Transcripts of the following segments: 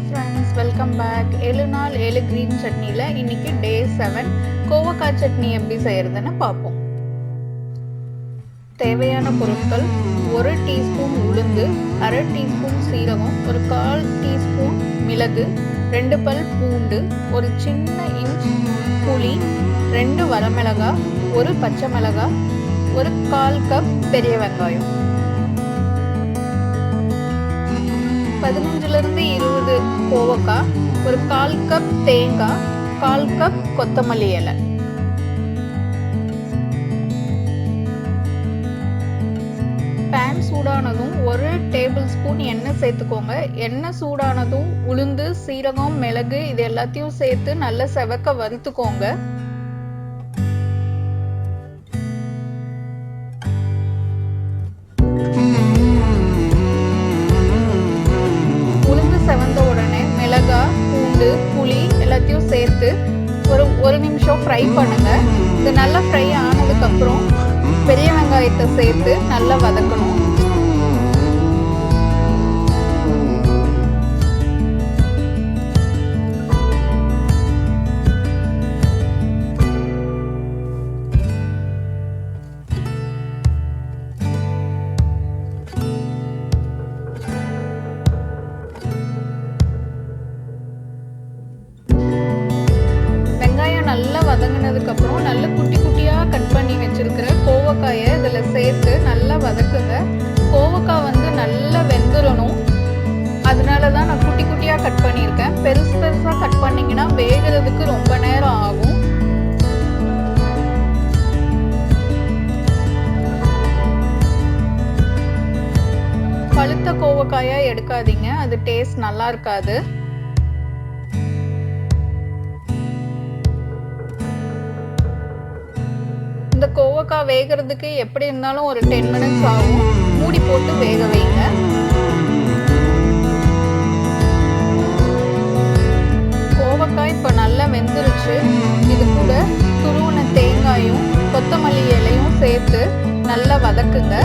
friends, welcome back. 7 நாள் 7 green chutneyல இன்னைக்கு day 7 kovakkai chutney எப்படி செய்யறதுன்னு பாப்போம். தேவையான பொருட்கள் 1 டீஸ்பூன் உளுந்து, 1/2 டீஸ்பூன் சீரகம், 1/4 டீஸ்பூன் மிளகு, 2 பல் பூண்டு, ஒரு சின்ன இன்ச் புளி, 2 வரமிளகாய், 1 பச்சை மிளகாய், ஒரு 1/4 கப் பெரிய வெங்காயம். 15 இருந்து 20 கோவக்காய், ஒரு 1/4 கப் தேங்காய், 1/4 கப் கொத்தமல்லி இலை. பேன் சூடானதும் 1 டேபிள் ஸ்பூன் எண்ணெய் சேர்த்துக்கோங்க. எண்ணெய் சூடானதும் உளுந்து, சீரகம், மிளகு இது எல்லாத்தையும் சேர்த்து நல்லா செவக்க வறுத்துக்கோங்க. செவந்த உடனே மிளகாய், பூண்டு, புளி எல்லாத்தையும் சேர்த்து ஒரு நிமிஷம் ஃப்ரை பண்ணுங்க. இது நல்லா ஃப்ரை ஆனதுக்கு அப்புறம் பெரிய வெங்காயத்தை சேர்த்து நல்லா வதக்கணும். நல்லா வதங்கினதுக்கு அப்புறம் நல்ல குட்டி குட்டியா கட் பண்ணி வச்சிருக்கிற கோவக்காயை இதுல சேர்த்து நல்லா வதக்குங்க. கோவக்காய் வந்து நல்லா வெந்துடணும், அதனாலதான் நான் குட்டி குட்டியா கட் பண்ணியிருக்கேன். பெருசு பெருசா கட் பண்ணீங்கன்னா வேகிறதுக்கு ரொம்ப நேரம் ஆகும். பழுத்த கோவக்காயா எடுக்காதீங்க, அது டேஸ்ட் நல்லா இருக்காது. இந்த கோவக்காய் வேகிறதுக்கு எப்படி இருந்தாலும் ஒரு 10 மினிட்ஸ் ஆகும். மூடி போட்டு வேக வைங்க. கோவக்காய் இப்போ நல்லா வெந்துருச்சு. இது கூட துருவின தேங்காயும் கொத்தமல்லி இலையும் சேர்த்து நல்லா வதக்குங்க.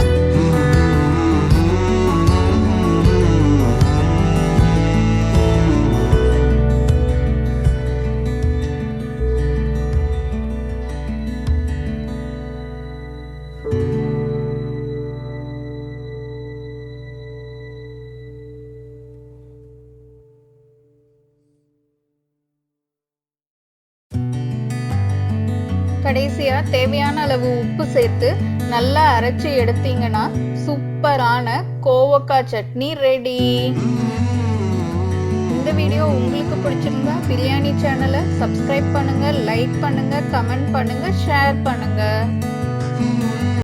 கடைசியா தேவையான அளவு உப்பு சேர்த்து நல்லா அரைச்சி எடுத்தீங்கன்னா சூப்பரான கோவக்காய் சட்னி ரெடி. இந்த வீடியோ உங்களுக்கு பிடிச்சிருந்தா பிரியாணி சேனலை சப்ஸ்கிரைப் பண்ணுங்க, லைக் பண்ணுங்க, கமெண்ட் பண்ணுங்க, ஷேர் பண்ணுங்க.